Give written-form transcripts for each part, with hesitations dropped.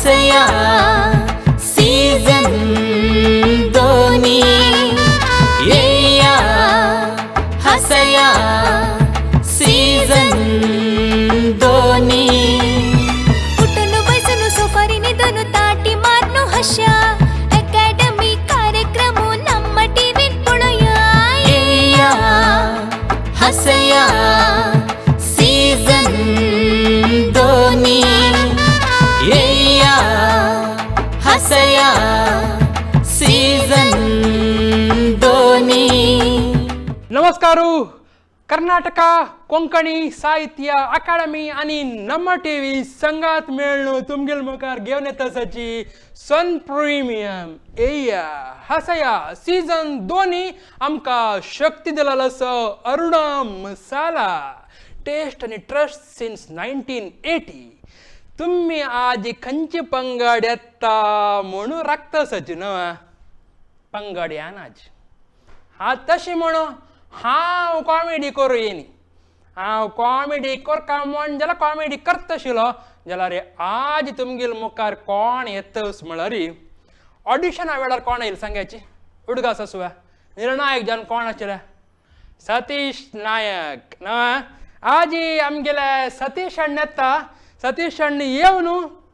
हसया season दोनी येया हसया season दोनी कुटुंब बैसनु सोफारीने दोन ताटी मारनु हशा अकॅडमी कार्यक्रम ನಮ್ಮ टीव्ही पुणया येया हसया सीजन दोनी येया हसया सीजन दोनी. नमस्कारू. कर्नाटक कोंकणी साहित्य अकादमी आणि ನಮ್ಮ टीव्ही संघात मेळणू तुमगेल मुखार घेवन येता सची सन प्रीमियम एया हसया सीजन दोनी आमकां शक्ती दिलेलो सो अरुणा मसाला टेस्ट आणि ट्रस्ट सिन्स 1980. तुम्ही आज खंयची पंगड येता म्हणून राखता सची न्हय पंगड यानाज हा तशी म्हणू हांव कॉमेडी करूं येनी हांव कॉमेडी करता म्हण जाल्यार कॉमेडी करता आशिल्लो जाल्यार आज तुमगेल मुखार कोण येतस म्हळ्यार ऑडिशना वेळार कोण येयला सांगायची उडगा ससुवा निर्णायक जावन कोण आशिल्ले सतीश नायक न्हय आज आमगेले सतीश अण्ण येता. सतीश अण्ण येवन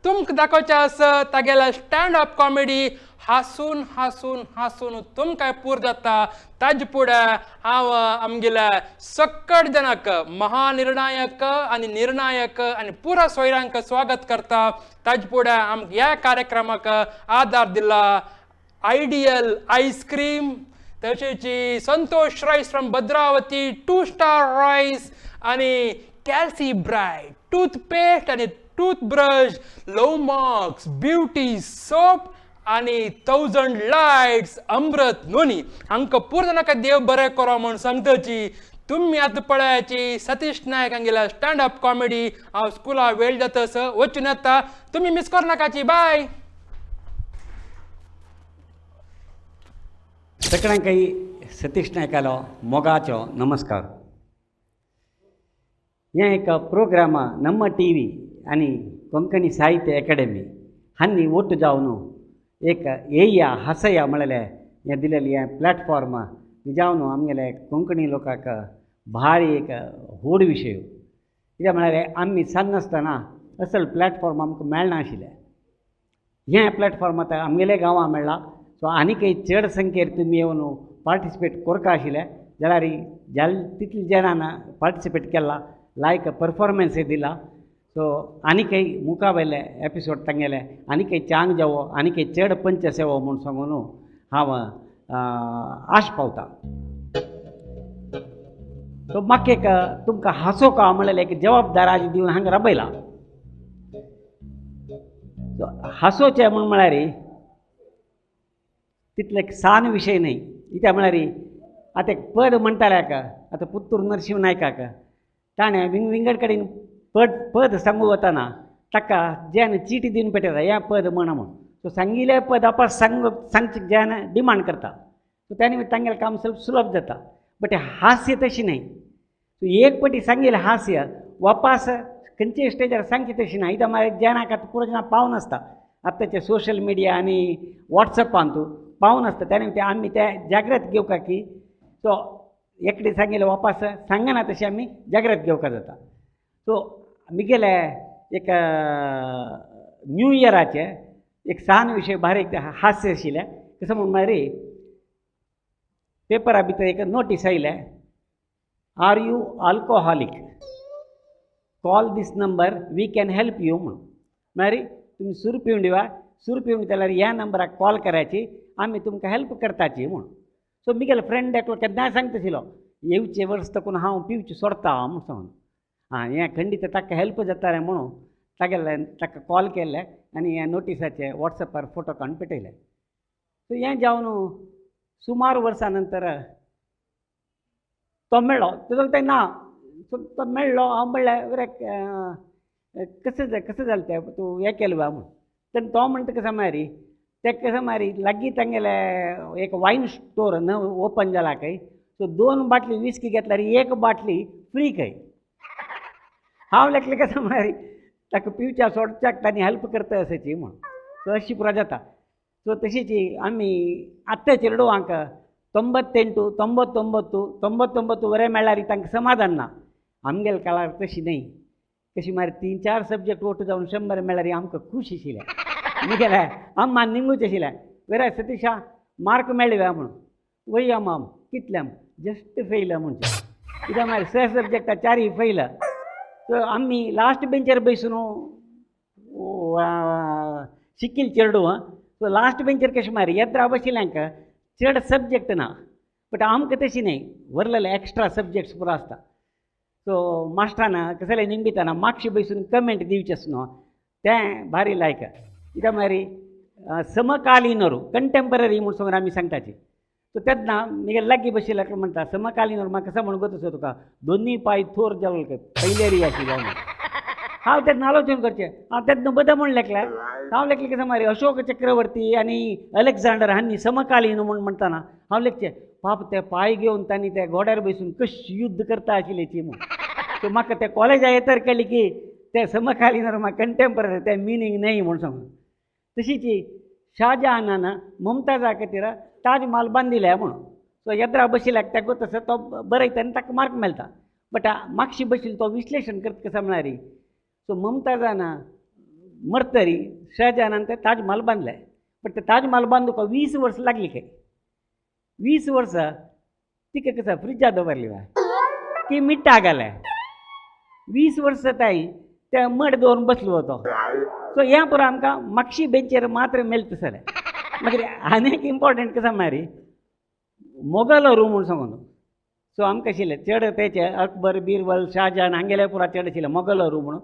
तुमकां दाखोवचें आसा तागेले स्टँड अप कॉमेडी हांसून हांसून हांसून तुमकां पूर जाता. ताजे फुडें हांव आमगेल्या सक्कट जनाक महानिर्णायक आनी निर्णायक आनी पुरा सोयऱ्यांक स्वागत करता. ताजे फुडें आमकां ह्या कार्यक्रमाक आदार दिला आयडियल आयस्क्रीम तशेंच संतोष रायस फ्रॉम भद्रावती 2 स्टार रायस आनी कॅल्सी ब्रायट टूथपेस्ट आनी टूथब्रश लव मार्क्स ब्युटी सोप आनी 1000 लायट्स अमृत नोनी हांकां पूर्ण जाणांका देव बरें करो म्हूण सांगताची. तुम्ही आतां पळयाची सतीश नायक हांगेल्या स्टँड अप कॉमेडी हांव स्कुला वेळ जातास वचून येता. तुमी मिस करूं नाकाची. बाय. सगळ्यांकय सतीश नायकालो मोगाचो नमस्कार. हें एक प्रोग्राम ನಮ್ಮ टीव्ही आनी कोंकणी साहित्य अकादमी हांनी ಒಟ್ಟು जावन एक येया हसया म्हळ्यार हें दिलेलें हें प्लॅटफॉर्म जावन आमगेले कोंकणी लोकांक भारी एक व्हड विशय. कित्याक म्हळ्यार आमी सांगनासतना असल प्लॅटफॉर्म आमकां मेळनाशिल्लें. हें प्लॅटफॉर्म आतां आमगेले गांवां मेळ्ळा. सो आनीकय चड संख्येन तुमी येवन पार्टिसिपेट करता आशिल्ले जाल्यार तितले जाणांन पार्टिसिपेट केला लायक परफॉर्मन्स दिला. सो आनीकय मुखा वयले एपिसोड तांगेले आनीकय चांग जावो आनीकय चड पंच सेवो म्हूण सांगून हांव आश पावता. सो म्हाका एक तुमकां हांसोवका म्हणलें एक जबाबदार आज दिवन हांगा राबयला. सो हांसोवचें म्हळ्यार तितलो एक सान विशय न्हय. कित्याक म्हळ्यार आतां एक पद म्हणटाल्याक आतां पुत्तूर नरशिंव नायकाक ताणें विंगड कडेन पद सांगू वताना ताका जेन चिटी दिवन पेटयता हें पद म्हणा म्हूण. सो सांगिल्लें पद वापस सांगचे जेन डिमांड करता. सो त्यानी तांगेलें काम सुलभ जाता. बट हास्य तशी न्हय. सो एक पाटी सांगिल्लें हास्य वापस खंयच्याय स्टेजार सांगची तशी ना. कित्याक म्हळ्यार जेनाक आतां पुरो जाणां पावून आसता आतांच्या सोशल मिडिया आनी वॉट्सॅपान पावून आसता. त्यानी आमी ते जाग्रत घेवका की सो एकटे सांगिल्लें वापस सांगना तशें आमी जाग्रत घेवका जाता. सो आमगेले एक न्यू इयराचे एक सान विशय भारी एक हास्य आशिल्लें. कसो म्हूण म्हळ्यार पेपरा भितर एक नोटीस आयलें are you alcoholic call this number we can help you म्हणून. म्हळ्यार तुमी सूर पिवन जाल्यार ह्या नंबराक कॉल करायची आमी तुमकां हेल्प करताची म्हणून. सो म्हगेलो फ्रेंड एकलो केन्नाय सांगता आशिल्लो येवचे वर्स तकून हांव पिवचें सोडता म्हूण सांगून. हें खंडीत ताका हेल्प जातालें म्हणून ताका कॉल केल्ले आनी ह्या नोटिसाचे वॉट्सॅपार फोटो काडून पेटयले. सो हें जावन सुमार वर्सां नंतर तो मेळ्ळो. तेजो तें ना. सो तो मेळ्ळो. हांव म्हणलें बरें कसं जालें तें तूं हें केलें बा म्हूण. तेन्ना तो म्हणटा कसो म्हळ्यार ते कसं म्हळ्यार लागीं तांगेले एक वायन स्टोर ओपन जाला खंय. सो 2 बाटली विस्की घेतल्यार 1 बाटली फ्री खंय. हांव लेखलें कसं म्हळ्यार ताका पिवच्या सोडच्याक तांणी हेल्प करता असाची म्हण सो अशी पुरा जाता सो तशीची आमी आत्ता चेडू हांकां 98 99 वरें मेळ्ळ्यार तांकां समाधान ना आमगेले काळार तशी न्ही कशी मारी 3-4 सब्जेक्ट वोट जावन 100 मेळ्ळ्यार आमकां खूश आशिल्लें निगेले आम निंगूच आशिल्लें वेरा सतीशा मार्क मेळ्ळे म्हणून वय आम कितले जस्ट फेल म्हणचे कित्याक मागीर 6 सब्जेक्टा 4 फेल सो आमी लास्ट बेंचर बसून शिकिल चेडू सो लास्ट बेंचर कशें मारी येद्रा बशिल्ल्यांक चड सब्जेक्ट ना बट आमकां तशी न्ही व्हरलेले एक्स्ट्रा सब्जेक्ट्स पुरो आसता सो मास्टरान कसले निंबिताना मातशे बसून कमेंट दिवचेस न्हू तें भारी लायक कित्याक मागीर समकालीनरू कंटेम्पररी म्हूण सांगून आमी सांगताची सो तेन्ना म्हगे लागीं बशिल्ल्याक म्हणटा समकालीनरू म्हाका कसा म्हणून गोतसो तुका दोनी पांय थोर जावं पयलेरी आशिल्लो हांव तेन्ना आलोचन करचें हांव तेन्ना बदां म्हूण लेखलें हांव लेखलें कशें मारी अशोक चक्रवर्ती आनी अलेक्झांडर हांणी समकालीन म्हूण म्हणटाना हांव लेखचें पाप ते पांय घेवन तांणी त्या घोड्यार बसून कशी युद्ध करता आशिल्लीची म्हूण सो म्हाका ते कॉलेजा येतर कळ्ळी की ते समकालीन म्हाका कंटेम्पररी ते मिनींग न्हय म्हूण सांगून तशीची शाहजहानान मुमताजा खातीर ताज महाल बांदिल्ले म्हणून सो येद्रा बशिल्ल्याक तेका तसो तो बरयता आनी ताका मार्क मेळटा बट मातशी बशिल्लो तो विश्लेशण करता कसा म्हळ्यार सो मुमताजान मरतरी शाहजहानान ते ताज महाल बांदले बट ते ताज महाल बांदूक 20 वर्सां लागली काय 20 वर्सां तिका कसा फ्रिजा दवरली वा ती मिट्टा गेले 20 वर्सां ताई ते मड दवरून बसलो होतो सो ह्या पुरो आमकां मातशी बेंचेर मात्र मेळटा सर मागीर आनी एक इम्पॉर्टंट कसा म्हळ्यार मोगलरू म्हूण सांगून सो आमकां आशिल्लें चड तेचे अकबर बिरबल शाहजहान हांगेले पुरा चड आशिल्ले मोगलरू म्हणून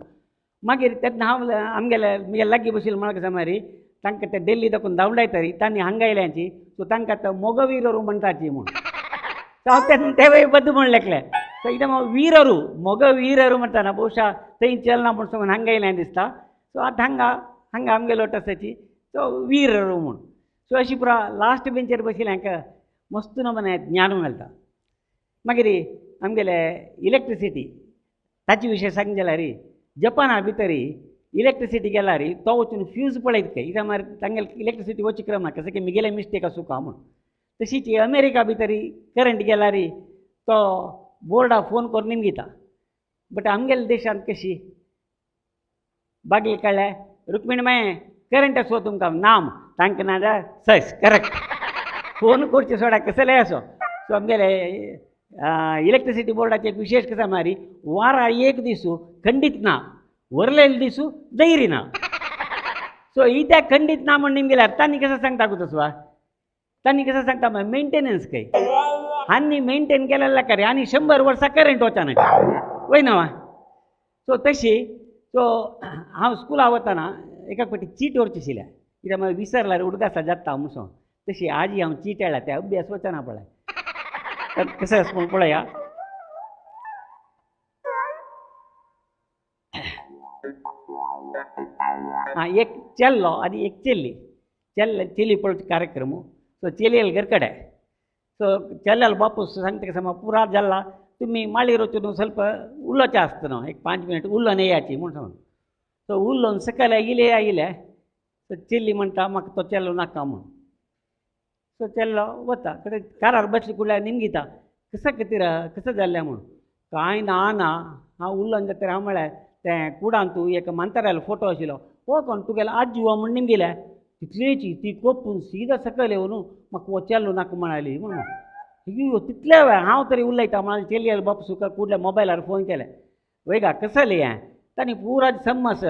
मागीर तेन्ना हांव आमगेले म्हगे लागीं बशिल्लो म्हण कसा म्हळ्यार तांकां ते दिल्ली दाखोवन धांवडायतरी तांणी हांगायल्यांची सो तांकां तो मोगवीररू म्हणटाची म्हूण सो हांव तेन्ना तेवय बद्द म्हूण लेखलें सो एकदम वीररू मोगवीररू म्हणटाना भोवशा थंय चलना म्हूण सांगून हांगायल्यां दिसता सो आतां हांगा आमगेलो टसाची सो वीररू म्हूण सो अशी पुरा लास्ट बेंचेर बशिल्ल्यांक मस्त नमने ज्ञान मेळटा मागीर आमगेले इलेक्ट्रिसिटी ताचे विशय सांग जाल्यार जपाना भितर इलेक्ट्रिसिटी गेल्यार तो वचून फ्यूज पळयत काय कित्याक मागीर तांगेले इलेक्ट्रिसिटी वच क्रम कसं की म्हगेले मिस्टेक आसूं का म्हूण तशीच अमेरिका भितर करंट गेल्यार तो बोर्डा फोन करून निमगिता बट आमगेले देशांत कशी बागली कळ्ळें रुक्मिणी माय करंट आसो तुमकां नाम तांकां ना जा सयस करेक्ट फोन करचे सोडा कसले आसो सो आमगेले इलेक्ट्रिसिटी बोर्डाचे एक विशेष कसा मारी वारा एक दिसू खंडीत ना वरलेले दिसू दैरी ना सो इत्या खंडीत ना म्हण निमगेल्यार तांणी कसं सांगता गो तसो तांणी कसं सांगता मेंटेनन्स खंय आनी मेंटेन केलेल्या रे आनी 100 वर्सां करंट वचना वय ना सो तशी सो हांव स्कुला वताना एका फावटी चीट व्हरची आशिल्लें कित्याक मागीर विसरल्यार उडगासा जाता म्हणून तशी आजी हांव चीट हाडला ते अभ्यास वचना पळय तर कसं आसा म्हूण पळया एक चेल्लो आनी एक चेल्ली चेल्ली पळोवचे कार्यक्रम सो चेल्लेल घरकಡೆ सो चेल्लेल बापूस सांगता कसं पुरा जाल्ला तुमी माळीर वचून ಸ್ವಲ್ಪ उल्लोचें आसता न्हू एक 5 मिनट उल्लोन येयाची म्हूण सांगून सो उल्लोन सकयल आयिले सो चेल्ली म्हणटा म्हाका तो चेल्लो नाका म्हूण सो चेल्लो वता कारार बसली कुडल्यार निमगिता कसं खातीर कसं जाल्लें म्हूण कांय ना हांव उल्लोन जाता हांव म्हळ्यार तें कुडान तूं एक मांतरालो फोटो आशिल्लो हो कोण तुगेलो आजी हो म्हूण निमगिल्या तितलेची ती कोपून सीदा सकयल येवन म्हाका हो चेल्लो नाका म्हणाली म्हणून अयो तितले वेळ हांव तरी उलयता म्हणाल चेल्ली बाप सुका कुडल्या मोबायलार फोन केले वय गा कसं हें तांणी पुरा समस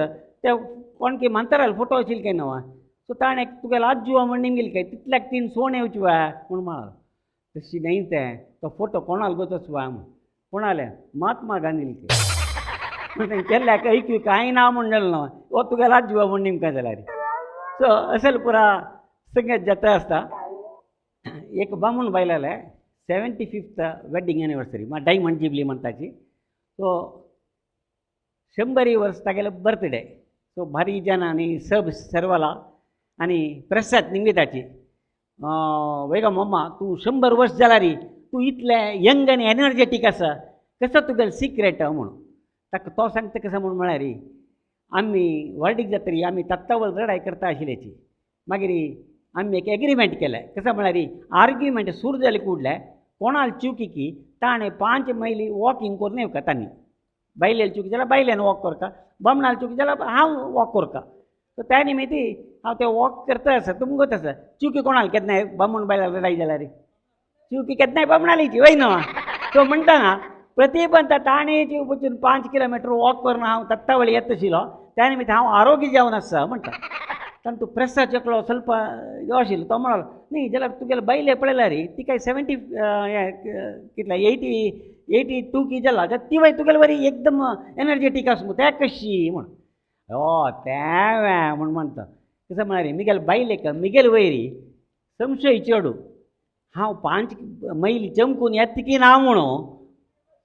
ते कोणकी मांतरालो फोटो आशिल्लो काय न्हू सो ताणें तुगेलो आजी हो म्हण निमगेली काय तितल्याक तीन सोण येवची वा म्हूण म्हणालो तशी न्हय तें तो फोटो कोणाल गोतोच वा म्हूण कोणालें महात्मा गांधी म्हणून केल्ल्याक ऐकू कांय ना म्हूण जालें न्हू हो तुगेलो आजी हो म्हूण निमका जाल्यार सो असल पुरा संगत जाता आसता एक बामूण बायलाले 75th wedding anniversary diamond jubilee म्हणटाची सो 100 वर्स तागेले बर्थडे सो भारी जाणां आनी सब सर्वला आनी प्रसाद निमगिताची वेगा मम्मा तूं 100 वर्स जाला रे तूं इतले यंग आनी एनर्जेटीक आसा कसो तुगेलो सिक्रेट म्हणून ताका तो सांगता कसो म्हूण म्हळ्यार आमी वर्डीक जातरी आमी तत्तावळ लढाई करता आशिल्ल्याची मागीर आमी एक एग्रीमेंट केलें कसं म्हळ्यार आर्ग्युमेंट सुरू जाले कुडले कोणाल चुकी की ताणें 5 मैली वॉकिंग करून येवका तांणी बायलेल चुकी जाल्यार बायल्यान वॉक करता बामणाल चुकी जाल्यार हांव वॉक करता सो त्या निमित्ती हांव तें वॉक करता आसा तुमकां गोत आसा चुकी कोणाल केन्नाय बामण बायलां लढाई जाल्यार चुकी केन्नाय बामणालीची वय न्हू सो म्हणटा प्रतिबंध ताणेची वचून 5 किलोमीटर वॉक करून हांव तत्तावळी येत आशिल्लो त्या निमित्त हांव आरोग्य जावन आसा म्हणटा ताणें तूं प्रेसाचो एकलो ಸ್ವಲ್ಪ यो आशिल्लो तो म्हणलो न्ही जाल्यार तुगेले बायले पळयला रे ती काय 70 कितले 82 की जाला ती वय तुगेले बरी एकदम एनर्जेटीक आसा ते कशी म्हण त्या म्हण म्हणटा कसं म्हळ्यार रे मिगेल बायलेक मिगेल वयरी संशय चेडू हांव 5 मैली चमकून येत की ना म्हणून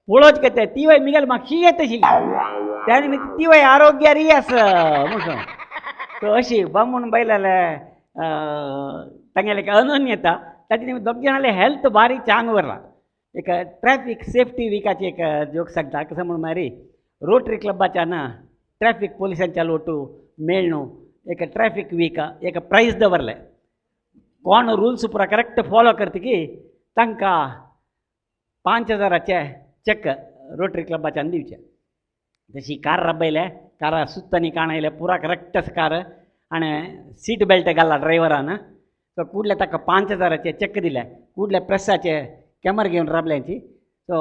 पळोवच घेता ती वय मिगेल म्हाका येत आशिल्ली त्या निमित्त ती वय आरोग्यारी आसा म्हणून सो अशी बामून बायलाले तांगेले एक अनन्यता ताचे निमित्त दोग जाणाले हेल्थ बारी चांग व्हरला एक ट्रॅफिक सेफ्टी विकाची एक जोक सांगता कसं म्हणून मारी रोटरी क्लबाच्यान ट्रॅफिक पोलिसांच्या लोटू मेळणू एक ट्रॅफिक वीका एक प्रायज दवरलें कोण रुल्स पुरा करेक्ट फॉलो करता की तांकां 5,000चे चेक रोटरी क्लबाच्यान दिवचे तशी कार राबयले कारा सुत्तांनी काणयले पुरा करेक्ट कार आनी सीट बेल्ट घाला ड्रायव्हरान सो कुडले ताका 5,000चे चेक दिले कुडले प्रेसाचे कॅमेरा घेवन राबल्यांची सो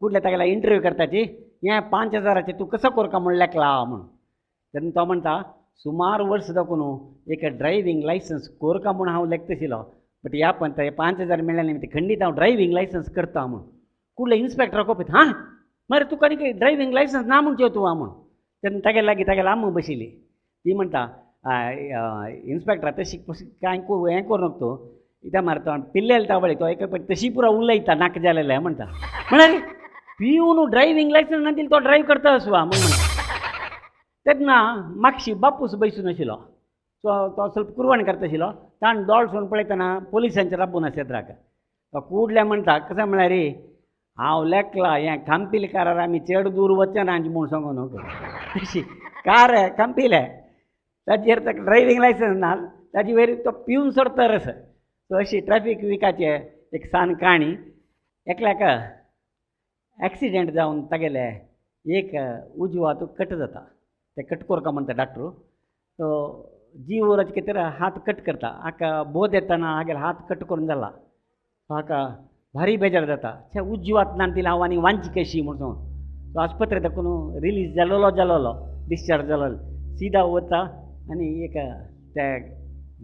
कुडले तागेला इंटरव्यू करताची हें 5,000चे तूं कसो करता म्हूण लेखला म्हणून तेन्ना तो म्हणटा सुमार वर्स दाखून एक ड्रायव्हिंग लायसन्स कोरका म्हूण हांव लेखता आशिल्लो बट ह्या पण 5,000 मेळ्ळ्या निमित्त खंडीत हांव ड्रायव्हिंग लायसन्स करता म्हूण कुडले इन्स्पेक्टर कोपयत हां मरे तुका न्ही ड्रायव्हिंग लायसन्स ना म्हूण जेव तूं म्हूण तेन्ना तागे लागीं तागेले आम्म बशिल्ली ती म्हणटा इन्स्पेक्टर तशी कांय हें करूं नका तूं कित्याक मरे तो पिल्लेल तावळी तो एक तशी पुरा उलयता नाक जालेले म्हणटा म्हळ्यार पिवन ड्रायव्हिंग लायसन्स ना दिली तो ड्रायव्ह करता असो म्हूण म्हणटा तेन्ना मागशी बापूस बसून आशिल्लो सो तो ಸ್ವಲ್ಪ कुरवण करता आशिल्लो ताणें दोळसून पळयतना पुलिसांचे राबून आसेद्राक तो कुडले म्हणटा कशें म्हळ्यार रे हांव लेखला हें खांपिलकारार आमी चड दूर वचना म्हूण सांगून न्हू तशी कार खांपिले ताचेर ताका ड्रायव्हिंग लायसन्स ना ताची वयर तो पिवन सोडतर आसा सो अशी ट्रॅफीक विकाचे एक सान काणी एकल्याक एक्सिडेंट जावन तागेले एक उजवो हात कट जाता ते कट कोरका म्हणटा डॉक्टर तो जीव वराचे कितें हात कट करता हाका बोध येतना हागेलो हात कट करून जाला हाका भारी बेजार जाता छे उजवो हात ना दिला हांव आनी वांची कशी म्हूण सांगून तो आस्पत्रे दाखून रिलीज जालोलो डिस्चार्ज जालो सीदा वता आनी एक त्या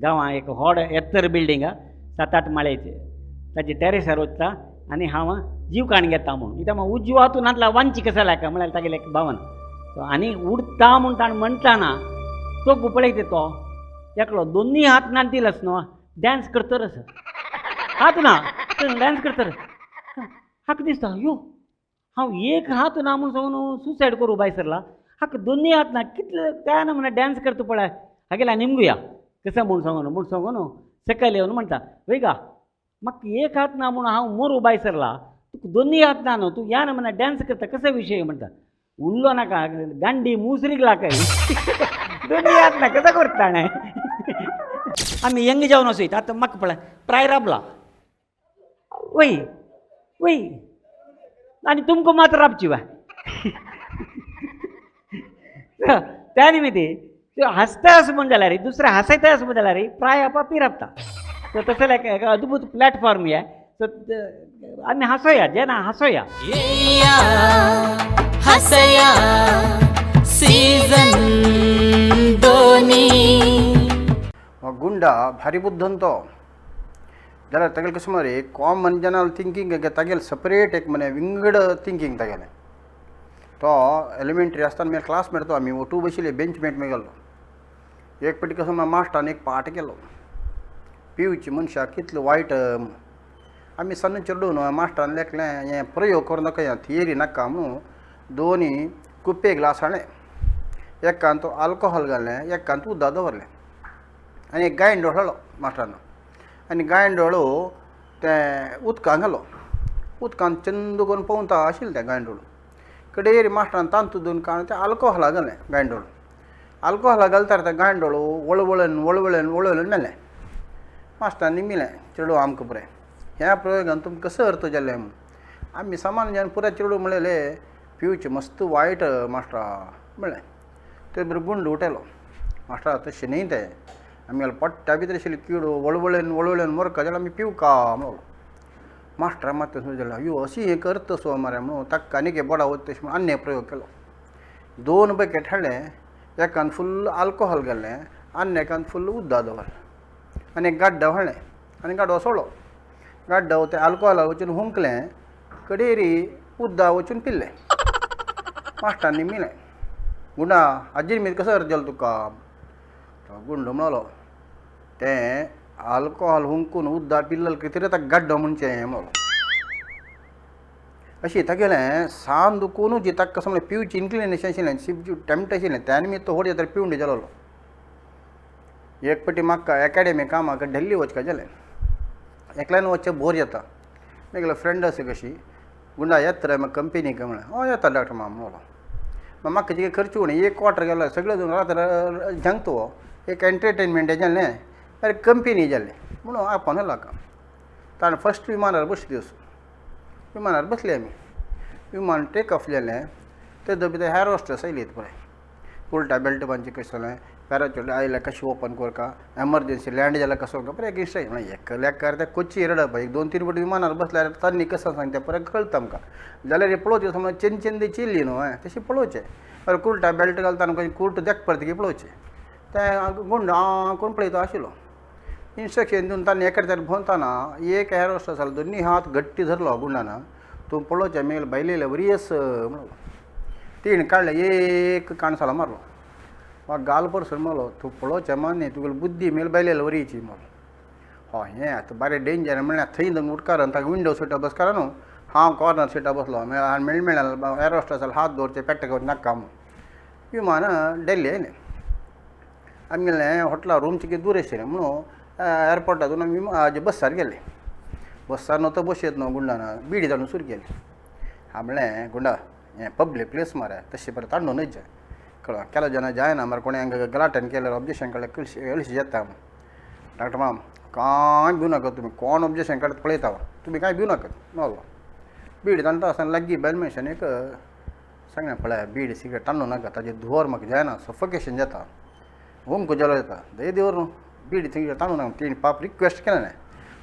गांवां एक व्हड येत्तर बिल्डींग 7-8 माळयेचे ताचे टॅरेसार वता आनी हांव जीव काण घेता म्हूण कित्याक उजवो हातून नातला वांची कसा लायका म्हळ्यार तागेले एक भावन आनी उडटा म्हूण ताणें म्हणटाना तो पळयता तो एकलो दोनूय हात ना दिलास न्हू डॅन्स करतर आसा हात ना डॅन्स करतर हाका दिसता यो हांव एक हात ना म्हूण सांगून सुसायड करूं भायर सरला हाका दोनूय हात ना कितले त्या नमुने डॅन्स करता पळय हागेला निमगुया कसं म्हूण सांगून सकयल येवन म्हणटा वय गा म्हाका एक हात ना म्हूण हांव मोरू भायर सरला तुका दोनूय हात ना न्हू तूं ह्या नमुने डॅन्स करता कसो विशय म्हणटा उरलो नाका गांडी मुसरीक लाकय दोनूय हात ना कसो करता ताणें आमी यंग जावन वचयता आतां म्हाका पळय प्राय राबला वय वय आनी तुमकां मात राबची वा त्या निमित्ती त्यो हसता असं म्हण जाल्यार दुसरें हसयता असं म्हण जाल्यार प्राय आपापी राबता सो तसो एक अद्भुत प्लॅटफॉर्म हे सो आमी हांसोया जेन्ना हांसोया येया हसया सीजन 2 गुंडा भारी बुद्धन तो जाल्यार तागेलें कशें मरे कॉमन जनरल थिंकींग तागेलें सेपरेट एक मने विंगड थिंकींग तागेलें तो एलिमेंटरी आसतना म्हळ्यार क्लासमेट तो आमी ओटू बशिल्ले बेंचमेट मेळ्ळो एक फावटी कसो मास्टरान एक पाठ केलो पिवची मनशाक कितलो वायट आमी सन्न चिडून मास्टरान लेखलें हें प्रयोग करूं नाका हें थियरी नाका म्हणून दोनी कुप्पे ग्लास हाडले एकान तो आल्कोहॉल घालें एकान तो उदक दवरलें आनी एक गायंडोळ हाडलो मास्टरान आनी गायंडोळो तें उदकांत घालो उदकांत चंद करून पवता आशिल्लें तें गायंडोळ कडेर मास्टरान तांतू दोन काण तें आल्कोहॉला घालें गायंडोळ आल्कोहाल घालता त्या गांडोळू वळवळन नेलें मास्टरांनी मिलें चेडू आमकां पुरे ह्या प्रयोगान तुमकां कसं अर्थ जाल्लें म्हूण आमी सामान जेन्ना पुराय चेडू म्हणलेले पिवचे मस्त वायट मास्टरा म्हणलें ते बरोबर गुंड उठयलो मास्टरा तशें न्ही तें आमी पोट्ट्या भितर आशिल्ले किडो वळवळन मरका जाल्यार आमी पिवका म्हणलो मास्टरा मात जाल्यार यो अशी एक अर्थ सो मरे म्हणून ताका आनीक बोडा वता तशें म्हणून आनी एक प्रयोग केलो 2 बकेट हाडलें एकान फुल्ल आल्कोहॉल घालें आनी एकान फुल्ल उदक दवरलें आनी एक गाड्डो हाडलें आनी गाडो सोडलो गाड्डो तें आल्कोहॉला वचून हुंकलें कडेरी उदक वचून पिल्लें मास्टरांनी मिलें गुंडा हाजेर मीत कसो अर्थ जालो तुका तो गुंड म्हणलो तें आल्कोहॉल हुंकून उदक पिल्लें कितें ताका गाड्डो म्हणचें म्हणलो अशी तागेलें सान दुखून जी ताका कसो म्हणलें पिवची इन्क्लिनेशन आशिल्लें शिवची टॅम्ट आशिल्लें त्या निमित्त तो व्हड तर पिवंड जालो एक पटी म्हाका एकाडेमी कामाक दिल्ली वचपाक जालें एकल्यान वचचें बोर जाता म्हगेलो फ्रेंड आसा कशी गुंडा येत रे म्हाका कंपनीक म्हणलें हय येता डॉक्टर माम म्हणलो म्हाका कितें खर्च उणें एक क्वार्टर गेलो सगळें जावन रात जंगतो एक एंटरटेनमेंट जाल्लें अरे कंपनी जाल्लें म्हणून आपोवन लाका ताणें फस्ट विमानार बसली वचून विमानार बसले आमी विमान टेक ऑफ जालें ते भितर हेर हॉस्टेस आयलीत पळय उलटा बेल्ट बांदची कशें जालें पॅराचूट आयल्यार कशें ओपन करता एमर्जन्सी लँड जाल्यार कसो परत एक इश्ट म्हळ्यार एकल्याक त्या कोची रडप एक 2-3 फावटी विमानार बसल्यार तांणी कसो सांगता परत कळटा आमकां जाल्यार हे पळोवचें समज चेंदी चिल्ली न्हू तशें पळोवचें अरे कुर्टा बेल्ट घालता आनी कुर्ट देख परत पळोवचें तें गुंड कोण पळयता आशिल्लो इन्स्ट्रक्शन दिवन तांणी एका भोंवताना एक हेर हॉस्टेस जालो दोनी हात गट्टी धरलो गुंडाना तूं पळोवचें मेल बायलेले वरियस म्हणलो तीन काडलें एक काणसाला मारलो वा गाल परसून म्हणलो तूं पळोवचें मान्य तुगेली बुद्धी मेल बायलेले वरीची म्हणलो हय हें आतां बरें डेंजर म्हणल्यार थंय उठकारान ताका विंडो सिटा बसकारा न्हू हांव कॉर्नर सिटा बसलो मेळ एअर हॉस्टेसाल हात दवरचे पेट्टे घेवन नाका म्हणून विमान दिल्ली येयलें आमी गेलें हॉटेलार रूमचे कितें दूर आशिल्लें म्हणून एअरपोर्टातून आमी बसार गेले बसार न्हू तो बसयत न्हू गुंडाना बीडी धाडून सुरू केली हांव म्हणलें गुंडा हें पब्लीक प्लेस मरे तशें बरें तांडूनच जाय कळ्ळो केलो जेन्ना जायना मरे कोणें हांगा गलाटन केल्यार ऑब्जेक्शन काडल्यार कळशी येता डॉक्टर माम कांय भिवू नाका तुमी कोण ऑब्जेक्शन काडटा पळयता तुमी कांय भिवू नाकात म्हणलो बीड ताणटा आसतना लागीं बायल मनशान एक सांगलें पळय बीड सिगरेट तांडूं नाका ताजें धुवर म्हाका जायना सफोकेशन जाता हुमको जालो येता दे देवर न्हू बीड सिगरेट तांडूं नाका तेणी पाप रिक्वेस्ट केलें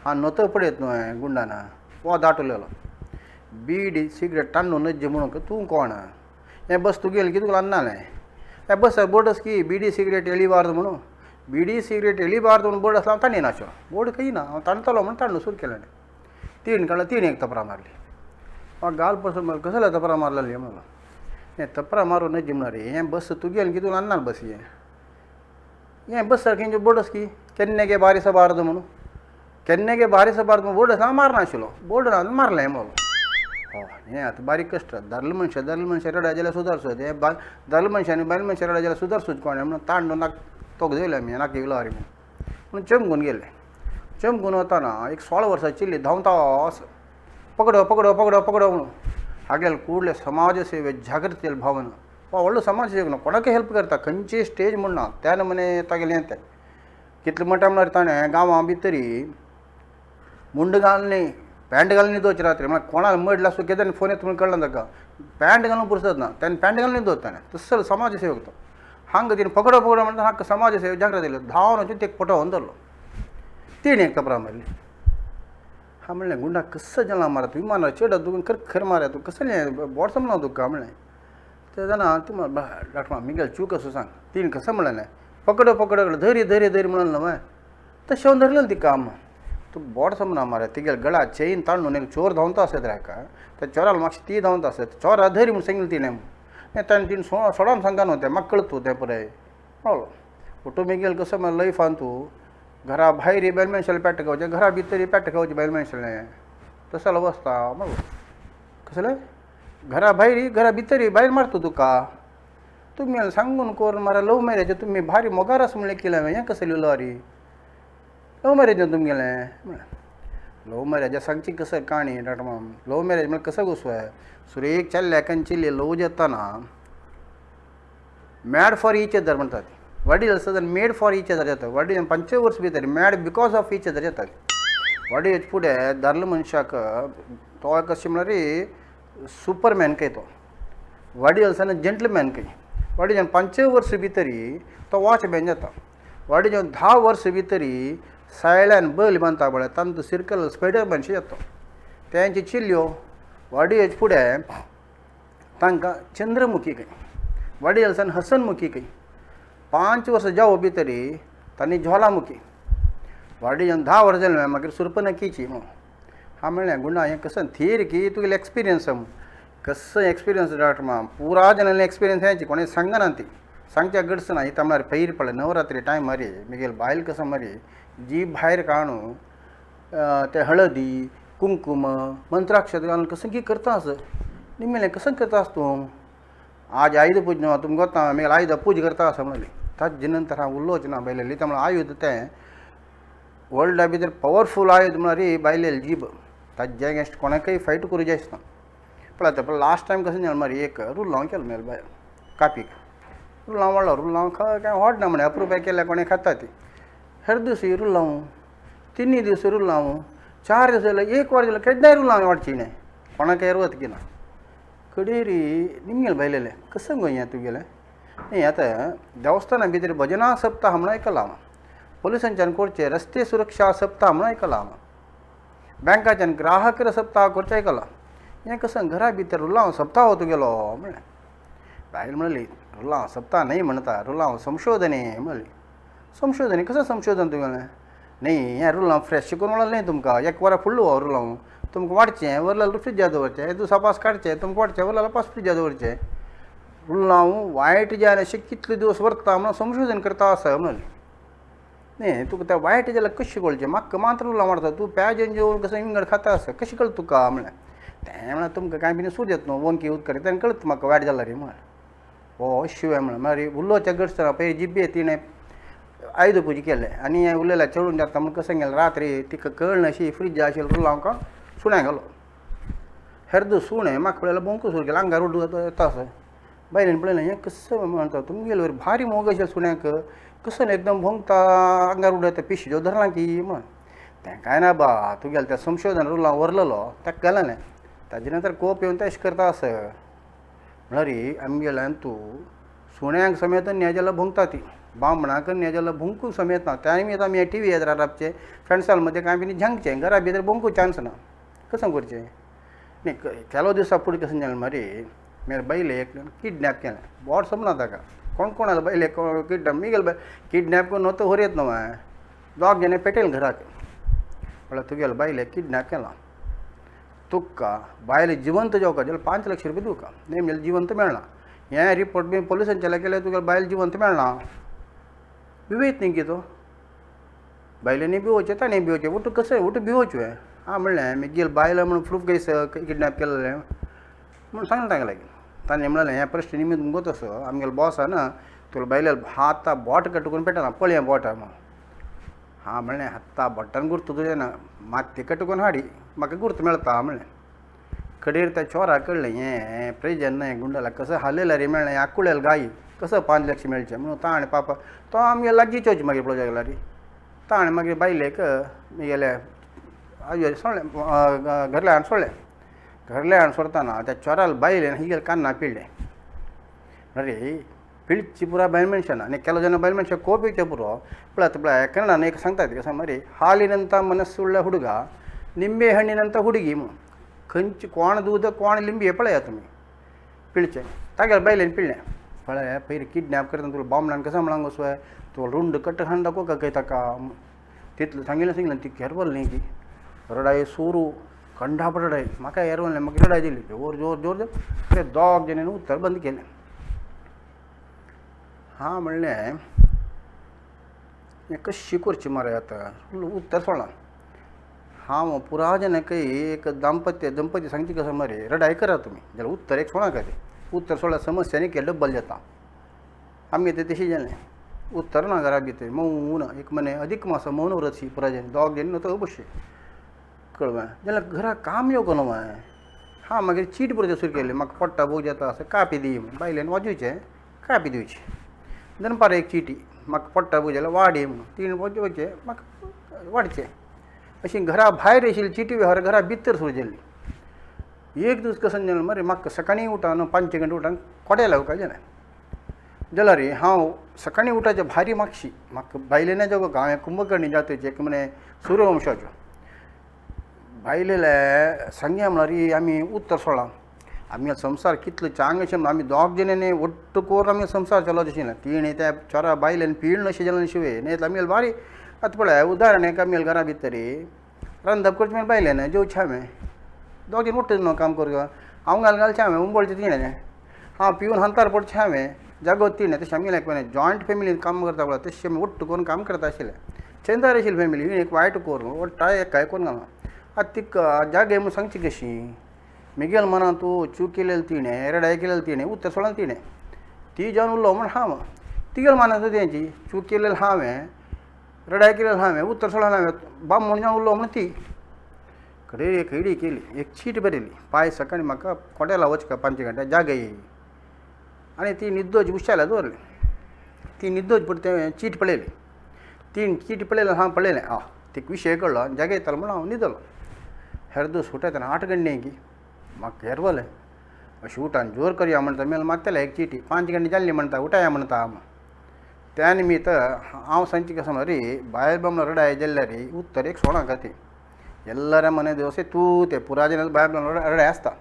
हांव नोतो पळयत न्हू हांवें गुंडाना वो दाटवलेलो बीडी सिगरेट तांडूं नज म्हणून तूं कोण हें बस तूं गेलें की तुका अन्नालें हें बस बोर्ड की बीडी सिगरेट एळीबार्द म्हणून बीडी सिगरेट एळीबार्द म्हणून बोर्ड आसलो हांव ताणी नाशिल्लो बोर्ड खंय ना हांव ताणतलो म्हणून तांडूं सुरू केलें तीन काडलो तीन एक तपरां मारली हांव गाल पसून म्हणलो कसले तपरां मारलेली म्हणलो हें तपरां मारून नज म्हणून रे हें बस तूं गेलें की तुका अन्नाल बस हें बस सारकें बोर्ड की केन्नेगे बारीसा बार्द म्हणून केन्नेगे बारीसा बार्द म्हणून बोर्ड आसा हांव मारनाशिल्लो बोर्ड ना मारलें म्हणलो हय हें आतां बारीक कश्ट दादले मनशां रडा जाल्यार सुदारसूच हें दादले मनशांनी बायल मनशां रडा जाल्यार सुदारसूच कोणें म्हणून तांडून नाक तोक दवरलें आमी नाका येयलो अरे म्हणून चमकून गेले चमकून वताना एक 16 वर्सां चिल्ली धांवता पकडो पकडो पकडो पकडो म्हणून हागेल कुडले समाज सेवे जागृती भावना व्हडलो समाज सेवक न्हू कोणाकय हेल्प करता खंयची स्टेज म्हूण ना त्या नमुने तागेलें येता कितले म्हणटा म्हणल्यार ताणें गांवां भितरी मुंड घालनी पॅन्ट घालून न्हिदोवचे रात्री म्हळ्यार कोणाक मड लासूं केदार फोन येता म्हूण कळना ताका पॅन्ट घालून पुरसत ना तेन्ना पॅन्ट घालून न्हिदोवता ताणें तसलो समाज सेवक तो हांगा तिणें पकडो पकडो म्हणटा हांगा समाज सेवक जागृत दिलो धांवन वचून ते फोटो व्हरून धरलो तिणें एक तपरां मारली हांव म्हणलें गुंडा कसो जाला मारा तूं विमानार चड तुका खरें मारया तूं कसलें बोड समजना तुका म्हणलें ते जाणा तूं डॉक्टर मिगेल चूक असो सांग तीन कसं म्हणलें पकडो पकडो धरी धरी धरी म्हणून न्हय तशें हांव धरलें तिका तूं बोड समजना मारे तिगे गळा चेन ताणून एक चोर धांवता आसत रे हाका त्या चोराल मातशी ती धांवता आसत चोरा धरी म्हूण सांगिल्लें तिणें हें ताणें तिणें सोडोन सांगता न्हू तें म्हाका कळत तें पळय हलो फोटो मिगेल कसो म्हळ्यार लायफान तूं घरा भायर बायल मनशाले पेट्ट खावचें घरा भितर पेट्ट खावचें बायल मनशालें तसो अवस्था म्हणलो कसलें घरा भायर घरा भितर बायल मारता तुका तुमी सांगून कोरून मारा लव मॅरेज तुमी भारी मोगार आसा म्हणलें केलें हें कसो लिहिलो रे लव मॅरेजान तुमगेलें म्हळ्यार लव मॅरेजा सांगची कसं काणी डॉक्टर माम लव मॅरेज म्हळ्यार कसो घुसवाय सुरेख चल्ल्याकान चिल्ली लव जाताना मॅड फॉर इच अदर म्हणतात. वडील असतात आणि मेड फॉर इच अदर जातात. वडील 5 वर्स भितर mad because of each other जातात. वडील फुडें दादलो मनशाक तो कशें म्हणल्यार सुपरमॅन कय तो. वडील आसतना जंटलमॅन कय. वडील 5 वर्स भितरी तो वॉचमॅन जाता. वडील 10 वर्स भितरी सायल्यान बैल बांदता पळय तांचो सर्कल स्पायडरमॅनशी जाता. तेंची चिल्ल्यो वडील फुडें तांकां चंद्रमुखी कय. वडील आसतना हसनमुखी कय. 5 वर्स जावं भितरी तांणी ज्वालामुखी. वडील 10 वर्स जालें मागीर सुर्पनखीची. हांव म्हणलें गुंडा हें कसं थियर की तुगेलें एक्सपिरियन्स कसं एक्सपिरियन्स डॉक्टर पुरा जनांनी एक्सपिरियन्स हेंची कोणें सांगना ती सांगच्या गडस ना. इथं म्हळ्यार फैर पडलें नवरात्री टायम मरे म्हगेल बायल कसं मरे जी भायर काणू ते हळदी कुंकुम मंत्राक्षर घालून कसं की करता असं. निमेलें कसं करता आस तूं. आज आयुध पूज न्हू तुमकां गोता म्हगेल आयुध पूज करता असं म्हणली. ताजे नंतर हांव उरलोच ना बायलेली. त्यामुळे आयुध तें वर्ल्डा भितर पॉवरफूल आयुध म्हळ्यार बायलेली जीब. ताजे अगेन्स्ट कोणाकय फायट करूं जाय आसना. पळयता पण लास्ट टायम कशें जालें मरे एक रूल हांव केलो मेल बाय कापीक. रूल हांव व्हडलो रूल हांव कांय व्हडना म्हणे अप्रूप केल्या कोणें खाता ती. हेर दीस रूल हांव 3 दीस रूल हांव 4 दीस जाले 1 वर जालें केन्नाय रूल हांव वाडची न्हय कोणाक एरवत की ना. कडेरी निमगेल बायलेलें कसं गो हें तुगेलें. न्ही आतां देवस्थाना भितर भजना सप्ताह म्हणून आयकलां हांव. पुलिसांच्यान करचें रस्ते सुरक्षा सप्ताह म्हणून आयकलां हांव. बँकाच्यान ग्राहक सप्ताह करचें आयकलां. हें कसं घरा भितर रुलां सप्ताह हो तुगेलो म्हणलें. बायल म्हणली रुलां सप्ताह न्हय म्हणटा रुलां संशोधने म्हणली. संशोधने कसं संशोधन तुगेलें. न्ही हें रुलां फ्रेश करून म्हणलें न्ही तुमकां 1 वरां फुडलो हो रुलां तुमकां वाडचें वरलें फ्रिज्जा दवरचें. येदू सापास काडचें तुमकां वाडचें वरलें पास फ्रिज्जा दवरचें. रुलां वायट जे अशें कितले दिवस व्हरता म्हणून संशोधन करता आसा म्हणली. न्ही तुका तें वायट जाल्यार कशें कळचें. म्हाका मात्र रुलां वाडटा तूं प्याजेन जेवण कसं विंगड खाता आसा कशें कळटा तुका म्हणलें. तें म्हणल्यार तुमकां कांय बी सूज येता न्हू वंकी उदक तें कळटा म्हाका वायट जाल्यार रे म्हण. हो शिवाय म्हणलें म्हळ्यार उल्लोच्या गडसना पयलीं जिबे तिणें आयुध पुजी केलें आनी हें उलयल्यार चडून जाता म्हूण कसं गेलें रात्री तिका कळना अशी फ्रिज्जा आशिल्ली रुलां हांव सुण्याक घालो. हेर सुणें म्हाका पळयल्यार बोंकू सुरू केलें आंगार उड येता असो. बायलेन पळयलें हें कसं म्हणटा तुमगेलो भारी मोग आशिल्लो सुण्याक कसं एकदम भोंगता आंगार उड येता पिशेच्यो धरलां की म्हण. तें कांय ना बा तुगेलें तें संशोधन रुलां व्हरलेलो ताका गेलें. ताजे नंतर कोप येवन तेश करता आस म्हळ्यार आमगेल्यान तूं सुण्यांक समेत न्याय जाल्यार भोंगता ती बामणाक न्याय जाल्यार भोंकूंक समेत ना. त्या निमित्त आमी टी व्ही येत रावचे फ्रेंड्सां मदें कांय बी झंगचें घरा भितर भोंकूं चान्स ना. कसं करचें. न्ही केलो दिसा फुडें कसं जालें मरे मेरे बायलेक किडनॅप केलें. बोट समना ताका कोण कोणालो बायलेक किडनॅप मिगेल बाय किडनॅप करून नतो व्हरयत न्हू हांवें 2 जाणें पेटयले घराक. म्हळ्यार तुगेलो बायलेक किडनॅप केलां. तुका बायल जिवंत जेवका जाल्यार 5 लाख रुपया दिवका न्ही म्हणजे जिवंत मेळना. हें रिपोर्ट बी पुलिसांचे केल्यार तुगेलो बायल जिवंत मेळना. भिवयत न्ही की तो बायलेनी भिवोवचें ताणें भिवोवचें उठ कसं उठ भिवोवचें. हांव म्हणलें म्हगेल बायल म्हणून प्रूफ केस किडनॅप केलेलें म्हणून सांगलें तांकां लागीं. ताणें म्हणलें हें प्रश्न निमित्त मुगो तसो आमगेलो बॉस आहा ना तुला बायलेल हाता बोट कटकून पेटना पळय हें बोट म्हणून. हांव म्हणलें हाता बोटान गुर्त तुजें ना माती कटकून हाडी म्हाका गुर्त मेळता म्हणलें. कडेर त्या चोराक कळलें हें प्रेजन हें गुंडलाक कसं हालयलें रे मेळ्ळें आकुळेल गाय कसं 5 लाख मेळचें म्हणून ताणें पापा तो आमगे लागीं चोवचें मागीर प्रोजेक्ट लागला रे. ताणें मागीर बायलेक म्हगेलें आवय सोडलें घरल्या हाड सोडलें. घरल्या हाड सोडटाना त्या चोराल बायलेन हिगेल कान्ना पिळ्ळें. अरे पिळची पुरा बायल मनशाना आनी केलो जन बायल मनशाक कोप येवचें पुरो पळय कन्नान एक सांगता कसं मरे हालिनंत मनस्सुಳ್ಳ ಹುಡುಗ निंबे हण्णिनंत ಹುಡುಗಿ म्हणून खंयची कोण दूद कोण लिंबी पळया तुमी पिळचें तागेल बायलेन पिळ्ळें. पळय पयलीं किडनॅप करतना तुला बामणान कसं म्हणून वचोय तुला रुंड कट्ट हाण दाखोवं खंय ताका तितलें सांगिल्लें ती केरवल न्ही की रडाय सोरू कंडा रडाय म्हाका एरवलें म्हाका रडाय दिली जोर जोर जोर ते 2 जाणेन उत्तर बंद केलें. हां म्हणलें हें कशी करचें मरे आतां उत्तर सोडलां. हांव पुरा जाणांकय एक दंपती सांगची कसं मरे रडाय करा तुमी जाल्यार उत्तर एक सोडनाका तें उत्तर सोडल्यार समस्या न्ही केल डब्बल जाता. आमगे तें तशें जालें उत्तर ना घरा भितर मौन एक म्हणे अदीक मास मौन व्रत पुरा जालें 2 जाणें नतो बशी कळ्ळें जाल्यार घरा काम येवंक न्हू हांव मागीर चीट बरोवचें सुरू केलें म्हाका पडटा बोग जाता असं कापी दी बायलेन वाजोवचें कापी दिवची दनपार एक चिटी म्हाका पडटा पुजेला वाडी म्हणून तीन वचे म्हाका वाडचे अशी घरा भायर आशिल्ली चिटी व्यवहार घरा भितर सुरजेल्ली एक दीस कसं जालें मरे म्हाका सकाळीं उठान 5 गंटे उठान कोड्या लावपाक जालें जाल्यार रे हांव सकाळीं उठाचें भारी मागशी म्हाका बायलेने जगो हांवें कुंभकर्णी जातीचे एक म्हणे सूर्यवंशाच्यो बायलेले सांगया म्हळ्यार आमी उत्तर सोडला आमी संवसार कितलो चांग अशें आमी दोग जणांनी ಒಟ್ಟು कोर आमी संवसार चलो तशी ना तिणें त्या चोरा बायलेन पीळ अशें जालें शिवे न्ही आमी बारी आतां पळय उदाहरण एक आमी घरा भितर रांदप करचें म्हळ्यार बायलेन जेवचें हांवें दोग जण उठ्ठे न्हू काम करूं हांव घालचें हांवें उंबळचें तिणें हांव पिवन हंतार पडचें हांवें जागोत तिणें तशें आमी लायक जॉयंट फॅमिलीन काम करता पळय तशें आमी ಒಟ್ಟು करून काम करता आशिल्लें चेंदार आशिल्ली फॅमिली ही एक वायट कोर टाय एक काय कोण घालना आतां ती जागे म्हूण सांगची कशी मिगेल मना तूं चूक केलेली तिणें रडाय केलेली तिणें उत्तर सोडलें तिणें ती जावन उरलो म्हण हांव तिगेल माना तूं तेंची चूक केलेली हांवें रडाय केलेली हांवें उत्तर सोडलें हांवें बाम म्हूण जावन उरलो म्हण ती कडेन एक हेडी केली एक चीट बरयली पांय सकाळीं म्हाका कोड्याला वचका 5 गंटे जागे येयी आनी ती न्हिदोची उश्याला दवरली ती न्हिदोची पूण तें चीट पळयली तीन चीट पळयलें हांव पळयलें ती विशय कळ्ळो जागे येतालो म्हण हांव न्हिदलो हेर दीस उठयतना 8 गंटे की म्हाका हेरवलें अशें उठान जोर करया म्हणटा मेल मागतालें एक चिटी 5 गंटे जाल्ली म्हणटा उठाया म्हणटा त्या निमित्त हांव सांजची कसं रे भायर बामणो रडाय जाल्यार उत्तर एक सोडा खाती ಎಲ್ಲರ ಮನೆ ದೋಸೆ ತೂತೆ ಪುರಾಜನ ಬಾಯ್ಲ್ ರಡೆ ಆಸ್ತಾ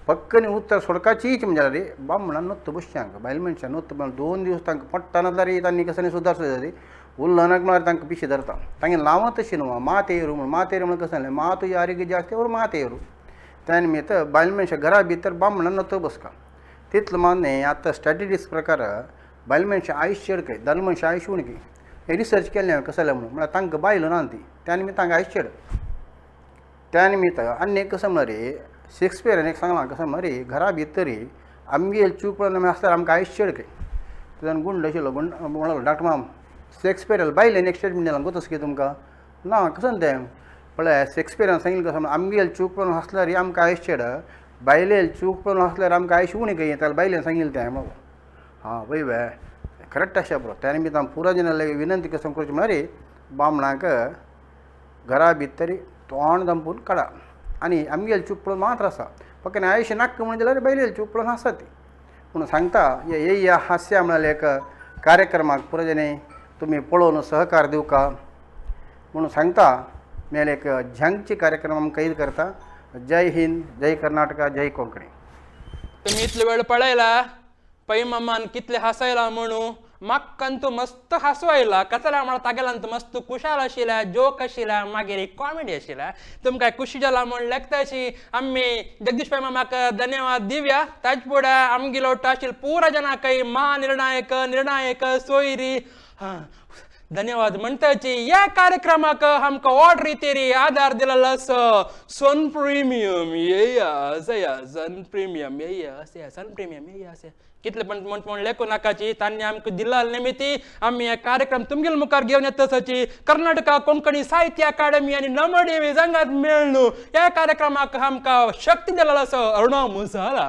ಪಕ್ಕನಿ ಉತ್ತರ सोडकाचीच म्हणजे रे बामणान नोत्त बसच्यांक बायल मनशान नोत्त 2 दिवस तांकां पडटाना रे तांणी कसं सुदारता रे उल्लनाक म्हळ्यार तांकां पिशे धरता तांगे नांवां तशीं न्हू मातेरू म्हणून मातेरू म्हणून कसं मा तुजी आरोग्य जास्त और मातेरू त्या निमित्त बायल मनशां घरा भितर बामणान नोत्त बसका तितलो मान्य आतां स्टॅटिस्टिक्स प्रकार बायल मनशां आयुश्य चड दादलो मनशां आयुश्य उणकी हे रिसर्च केल्लें हांवें कसं म्हणून म्हळ्यार तांकां बायलो ना ती त्या निमित्त तांकां आयुश्य चड त्या निमित्त आनी एक कसं म्हळ्यार शेक्सपियरान एक सांगलां कसं म्हळ्यार घरा भितर आमगे चूक पळोवन आसल्यार आमकां आयुश्य चड तुजन गुंड आशिल्लो गुंड म्हणलो डॉक्टर माम शेक्सपियरान बायलेन एक स्टेटमेंट दिलां गोतस की तुमकां ना कसं तें पळय शेक्सपियरान सांगिल्लें कसं आमगेल चूक पळोवन आसल्यार आमकां आयुश्य चड बायलेल चूक पळोवन आसल्यार आमकां आयुश्य उणी कही येता बायलेन सांगिल्लें तें म्हणलो हां वय वय करेक्ट आसा पुरो त्या निमित्त हांव पुरो जनांक विनंती कसं करची म्हळ्यार बामणाक घरा भितर तोंड दंपून काडा आनी आमगेल चूक पळोवन मात्र आसा फक्त आयुश्य नाक्क म्हणून जाल्यार बायलेल चूक पळोवन आसा ती म्हणून सांगता हे हास्य म्हळ्यार एक कार्यक्रमाक पुरो जने तुमी पळोवन सहकार दिवका म्हणून सांगता मेल एक झंगची कार्यक्रम आमी कैद करता जय हिंद जय कर्नाटका जय कोंकणी तुम्ही इतलो वेळ पळयला पै मम्मान कितले हांसयला म्हणून म्हाकांतू मस्त हांसू आयला कसल्या म्हणून तागेलांत मस्त कुशाल आशिल्ल्या जोक आशिल्ल्या मागीर एक कॉमेडी आशिल्ल्या तुमकां खुशी जाला म्हण लागता अशी आमी जगदीश पै मामाक धन्यवाद दिवया ताज फुडें आमगेलो आशिल्लो पुरा जनांकय निर्णायक सोयरी धन्यवाद म्हणटाची ह्या कार्यक्रमाक आमकां व्हड रितीन आदार दिलेलो आसा सन प्रिमियम येया सन प्रिमियम येया सन प्रिमियम येया कितले पण म्हण लेखू नाकाची तांणी आमकां दिला निमित्ती आमी हे कार्यक्रम तुमगेल मुखार घेवन येताची कर्नाटका कोंकणी साहित्य अकादमी आनी नमडेवी संघात मेळ्ळू ह्या कार्यक्रमाक आमकां शक्ती दिलेलो आसा Aruna masala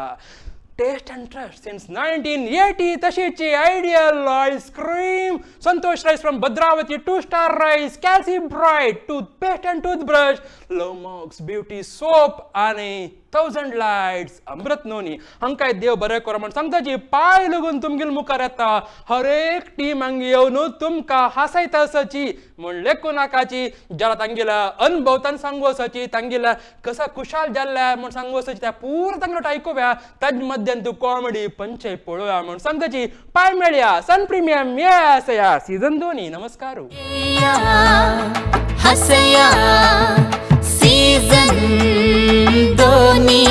taste and trust since 1980 तशीची ideal ice cream Santosh rice from Bhadravati 2 star rice calci bright toothpaste and toothbrush लवमॉक्स ब्युटी सोप आणि 1000 लाईट्स अमृत नोनी हांकांय देव बरें करूं म्हण सांगताची पांय लागून तुमगेल मुखार येता हर एक टीम हांगा येवन तुमकां हांसयता आसाची म्हण लेखू नाकाची जाल्यार तांगेल्या अनुभवतान सांगू आसाची तांगेल्या कसा खुशाल जाल्ल्या म्हण सांगू आसाची त्या पुरो तांगेलो आयकुया ताजे मध्यान तूं कॉमेडी पंचय पळोवया म्हण सांगताची पांय मेळया सन प्रिमियम या सीझन 2 नमस्कार हसया सीझन 2